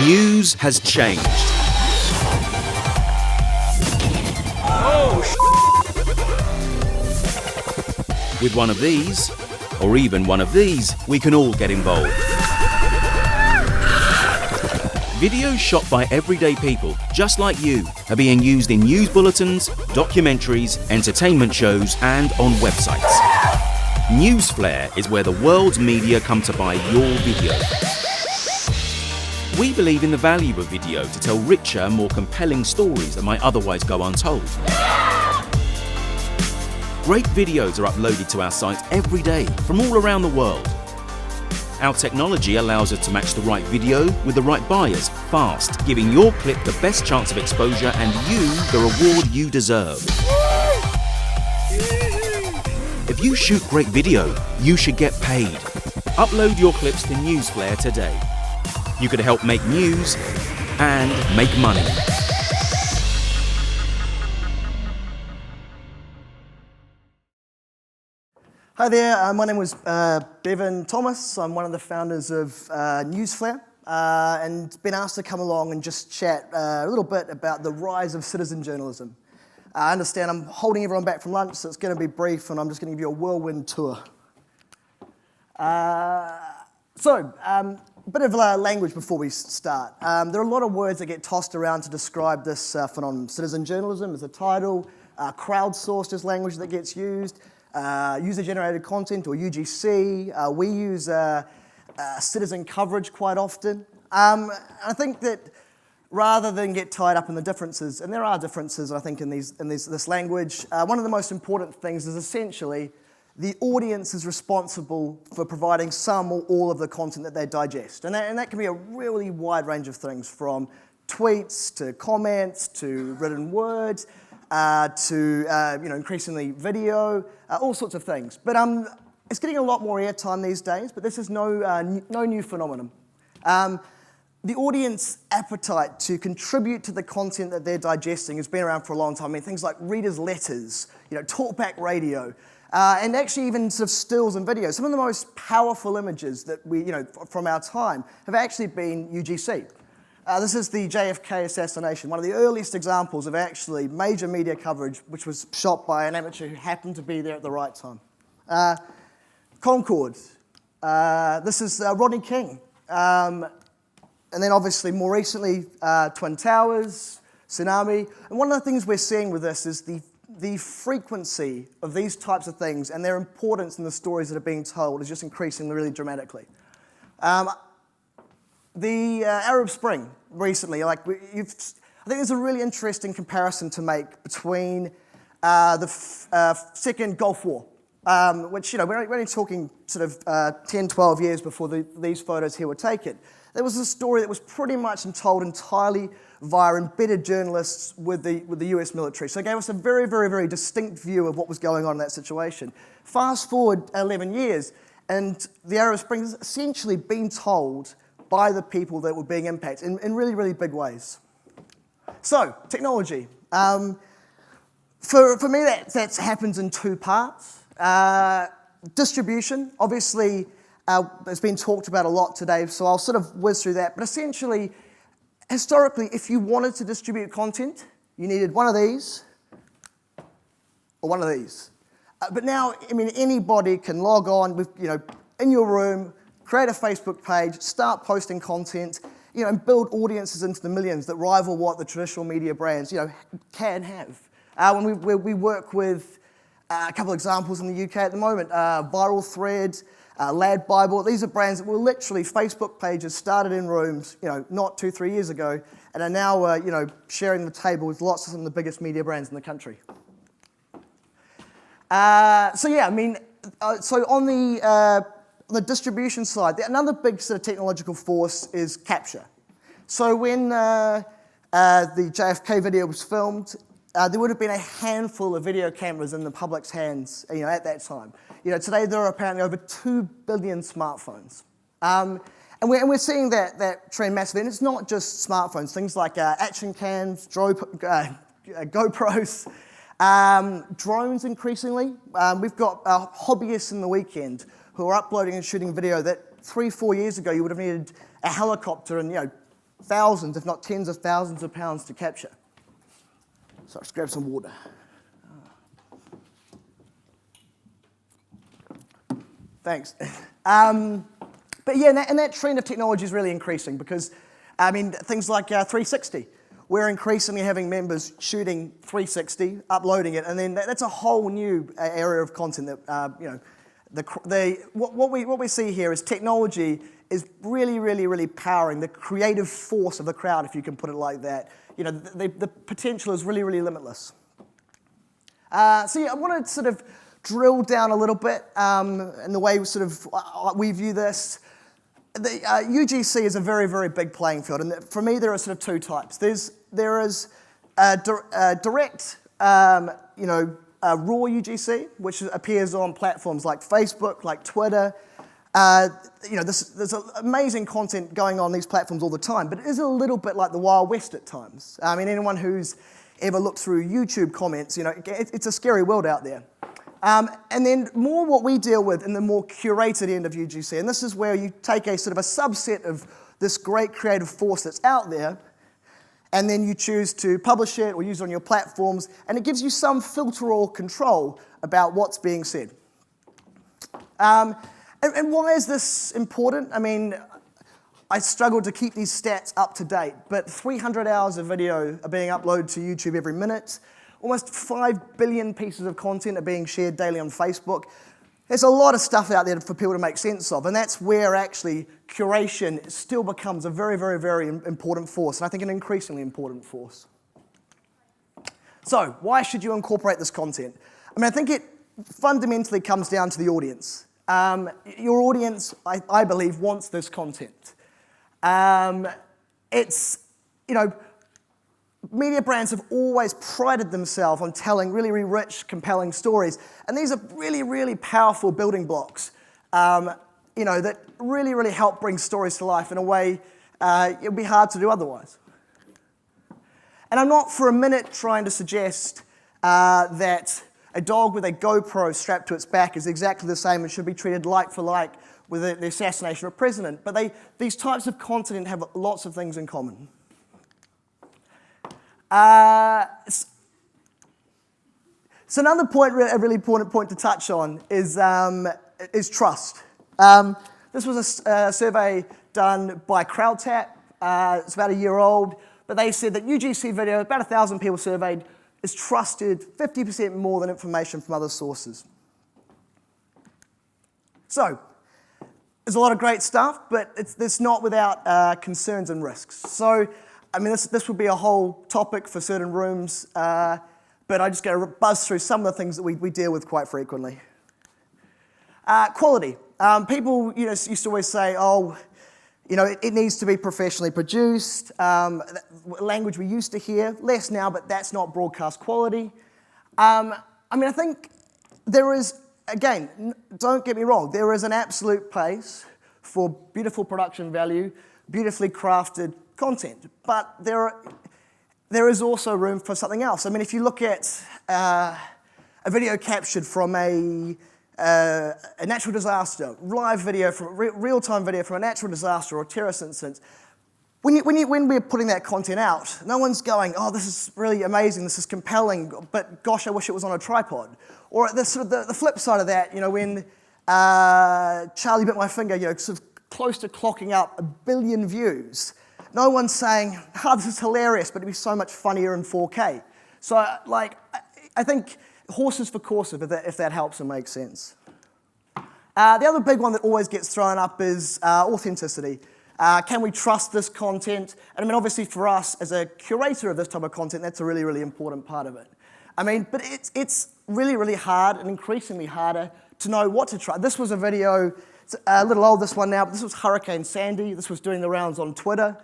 News has changed. With one of these, or even one of these, we can all get involved. Videos shot by everyday people, just like you, are being used in news bulletins, documentaries, entertainment shows, and on websites. Newsflare is where the world's media come to buy your video. We believe in the value of video to tell richer, more compelling stories that might otherwise go untold. Great videos are uploaded to our site every day from all around the world. Our technology allows us to match the right video with the right buyers fast, giving your clip the best chance of exposure and you the reward you deserve. If you shoot great video, you should get paid. Upload your clips to Newsflare today. You could help make news and make money. Hi there, my name was Bevan Thomas. I'm one of the founders of Newsflare and been asked to come along and just chat a little bit about the rise of citizen journalism. I understand I'm holding everyone back from lunch, so it's going to be brief and I'm just going to give you a whirlwind tour. A bit of language before we start. There are a lot of words that get tossed around to describe this phenomenon. Citizen journalism is a title, crowdsourced is language that gets used. User-generated content, or UGC. We use citizen coverage quite often. I think that rather than get tied up in the differences, and there are differences, I think, in this language, one of the most important things is essentially the audience is responsible for providing some or all of the content that they digest. And that can be a really wide range of things, from tweets to comments to written words, to increasingly video, all sorts of things. But it's getting a lot more airtime these days, but this is no new phenomenon. The audience appetite to contribute to the content that they're digesting has been around for a long time. I mean, things like readers' letters, talkback radio, and actually even sort of stills and videos. Some of the most powerful images that we, from our time have actually been UGC. This is the JFK assassination, one of the earliest examples of actually major media coverage, which was shot by an amateur who happened to be there at the right time. Concorde. This is Rodney King. And then obviously more recently, Twin Towers, tsunami. And one of the things we're seeing with this is the frequency of these types of things and their importance in the stories that are being told is just increasing really dramatically. The Arab Spring recently, I think there's a really interesting comparison to make between the second Gulf War, which, we're only talking sort of 10, 12 years before these photos here were taken. There was a story that was pretty much told entirely via embedded journalists with the US military. So it gave us a very, very, very distinct view of what was going on in that situation. Fast forward 11 years, and the Arab Spring has essentially been told by the people that were being impacted in really, really big ways. So, technology. For me, that happens in two parts. Distribution, obviously, has been talked about a lot today, so I'll sort of whiz through that. But essentially, historically, if you wanted to distribute content, you needed one of these or one of these. But now, anybody can log on with, in your room, create a Facebook page, start posting content, and build audiences into the millions that rival what the traditional media brands, can have. When we work with a couple of examples in the UK at the moment, Viral Thread, Lad Bible. These are brands that were literally Facebook pages started in rooms, not 2-3 years ago, and are now, sharing the table with lots of some of the biggest media brands in the country. So on the distribution side, another big sort of technological force is capture. So when the JFK video was filmed, there would have been a handful of video cameras in the public's hands, at that time. Today there are apparently over 2 billion smartphones. And we're seeing that trend massively. And it's not just smartphones, things like action cams, GoPros, drones increasingly. We've got hobbyists in the weekend who are uploading and shooting video that 3-4 years ago you would have needed a helicopter and thousands, if not tens of thousands of pounds to capture. So let's grab some water. Thanks. But yeah, and that trend of technology is really increasing because, I mean, things like 360. We're increasingly having members shooting 360, uploading it, and then that's a whole new area of content that, you know, what we see here is technology is really powering the creative force of the crowd, if you can put it like that. You know, the potential is really limitless. So yeah, I want to sort of drill down a little bit in the way we view this. The UGC is a very big playing field, and for me there are sort of two types. There is direct, you know, raw UGC, which appears on platforms like Facebook, like Twitter. You know, there's amazing content going on these platforms all the time, but it is a little bit like the Wild West at times. I mean, anyone who's ever looked through YouTube comments, you know, it's a scary world out there. And then more what we deal with in the more curated end of UGC, and this is where you take a sort of a subset of this great creative force that's out there, and then you choose to publish it or use it on your platforms, and it gives you some filter or control about what's being said. And why is this important? I mean, I struggle to keep these stats up to date, but 300 hours of video are being uploaded to YouTube every minute. Almost 5 billion pieces of content are being shared daily on Facebook. There's a lot of stuff out there for people to make sense of, and that's where actually curation still becomes a very important force, and I think an increasingly important force. So, why should you incorporate this content? I mean, I think it fundamentally comes down to the audience. Your audience, I believe, wants this content. It's, you know, media brands have always prided themselves on telling really rich, compelling stories, and these are really powerful building blocks, you know, that really help bring stories to life in a way it would be hard to do otherwise. And I'm not for a minute trying to suggest that a dog with a GoPro strapped to its back is exactly the same and should be treated like for like with the assassination of a president, but these types of content have lots of things in common. So another point, a really important point to touch on is trust. This was a survey done by CrowdTap. It's about a year old, but they said that UGC video, about 1,000 people surveyed, is trusted 50% more than information from other sources. So, there's a lot of great stuff, but it's not without concerns and risks. So, I mean, this would be a whole topic for certain rooms, but I just going to buzz through some of the things that we deal with quite frequently. Quality. People, you know, used to always say, oh, you know, it needs to be professionally produced. Language we used to hear, less now, but that's not broadcast quality. I mean, I think there is, again, don't get me wrong, there is an absolute place for beautiful production value, beautifully crafted content, but there is also room for something else. I mean, if you look at a video captured from a natural disaster, live video, from real-time video from a natural disaster or a terrorist incident, when we're putting that content out, no one's going, oh, this is really amazing, this is compelling, but gosh, I wish it was on a tripod. Or the flip side of that, you know, when Charlie Bit My Finger, you know, sort of close to clocking up 1 billion views, no one's saying, oh, this is hilarious, but it'd be so much funnier in 4K. So, like, I think horses for courses, if that helps and makes sense. The other big one that always gets thrown up is authenticity. Can we trust this content? And I mean, obviously for us, as a curator of this type of content, that's a really important part of it. I mean, but it's really hard and increasingly harder to know what to trust. This was a video, it's a little old, this one now, but this was Hurricane Sandy. This was doing the rounds on Twitter.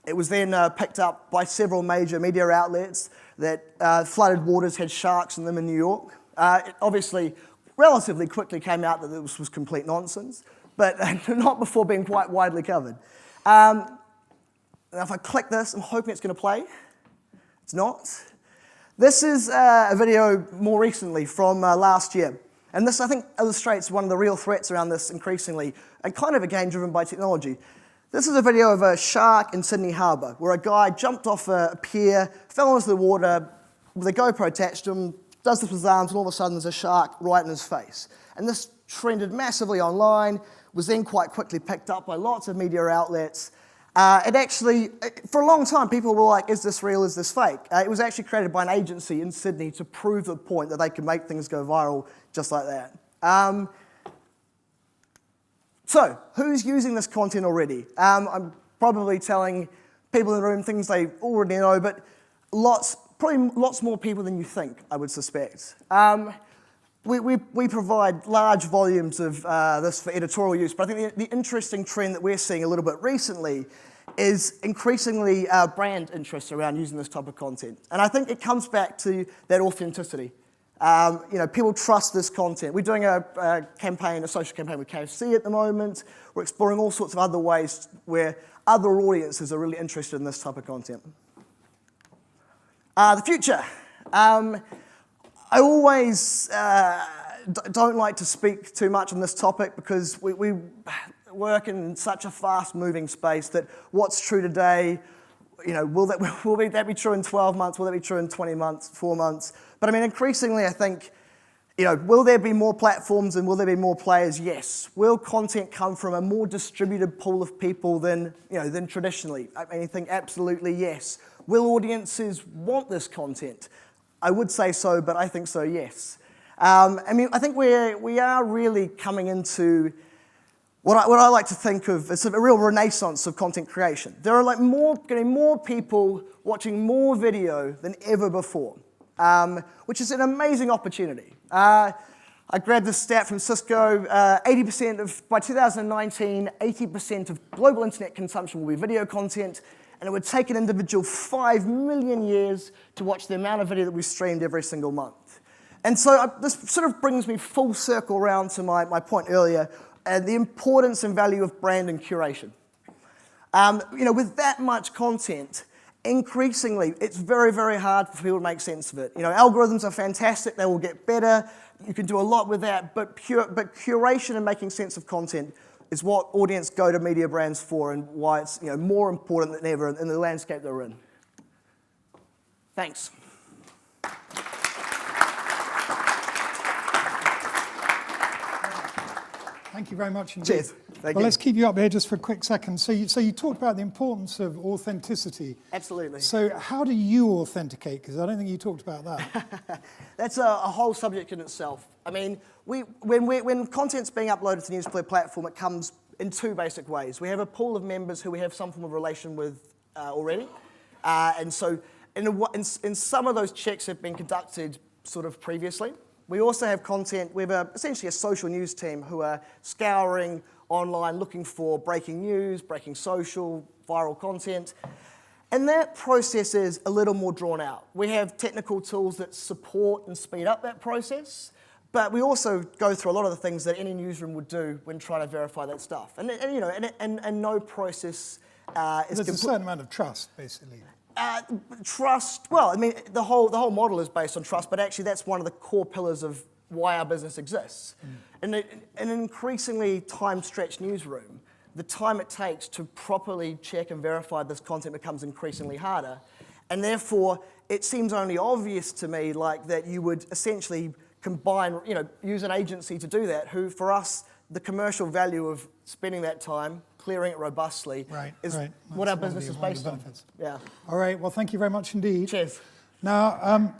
It was then picked up by several major media outlets that flooded waters had sharks in them in New York. It obviously relatively quickly came out that this was complete nonsense, but not before being quite widely covered. Now if I click this, I'm hoping it's going to play. It's not. This is a video more recently from last year. And this, I think, illustrates one of the real threats around this increasingly, and kind of, again, driven by technology. This is a video of a shark in Sydney Harbour, where a guy jumped off a pier, fell into the water, with a GoPro attached to him, does this with his arms, and all of a sudden there's a shark right in his face. And this trended massively online, was then quite quickly picked up by lots of media outlets. It actually, for a long time, people were like, is this real, is this fake? It was actually created by an agency in Sydney to prove the point that they could make things go viral just like that. So, who's using this content already? I'm probably telling people in the room things they already know, but probably lots more people than you think, I would suspect. We provide large volumes of this for editorial use, but I think the interesting trend that we're seeing a little bit recently is increasingly brand interest around using this type of content. And I think it comes back to that authenticity. People trust this content. We're doing a social campaign with KFC at the moment. We're exploring all sorts of other ways where other audiences are really interested in this type of content. The future. I always don't like to speak too much on this topic because we work in such a fast-moving space that what's true today, will that be true in 12 months? Will that be true in 20 months, 4 months? But I mean, increasingly, I think, will there be more platforms and will there be more players? Yes. Will content come from a more distributed pool of people than traditionally? I think absolutely yes. Will audiences want this content? I would say so, but I think so, yes. I think we are really coming into what I like to think of as a real renaissance of content creation. There are getting more people watching more video than ever before, which is an amazing opportunity. I grabbed this stat from Cisco. By 2019, 80% of global internet consumption will be video content, and it would take an individual 5 million years to watch the amount of video that we streamed every single month. And so this sort of brings me full circle around to my point earlier, and the importance and value of brand and curation. With that much content, increasingly, it's very, very hard for people to make sense of it. Algorithms are fantastic, they will get better, you can do a lot with that, but curation and making sense of content is what audience go to media brands for and why it's more important than ever in the landscape they're in. Thanks. Thank you very much indeed. Cheers. Thank you. Let's keep you up here just for a quick second. So you talked about the importance of authenticity. Absolutely. So how do you authenticate? Because I don't think you talked about that. That's a whole subject in itself. I mean, when content's being uploaded to the Newsflare platform, it comes in two basic ways. We have a pool of members who we have some form of relation with already. And so in some of those checks have been conducted sort of previously. We also have content, we have essentially a social news team who are scouring online, looking for breaking news, breaking social, viral content. And that process is a little more drawn out. We have technical tools that support and speed up that process, but we also go through a lot of the things that any newsroom would do when trying to verify that stuff. And no process is... There's a certain amount of trust, basically. Trust, well, I mean, the whole model is based on trust, but actually that's one of the core pillars of why our business exists. In an increasingly time-stretched newsroom, the time it takes to properly check and verify this content becomes increasingly harder. And therefore, it seems only obvious to me that you would essentially combine, use an agency to do that, who, for us, the commercial value of spending that time, clearing it robustly, is what our business is based on. Yeah. All right, well, thank you very much indeed. Cheers. Now,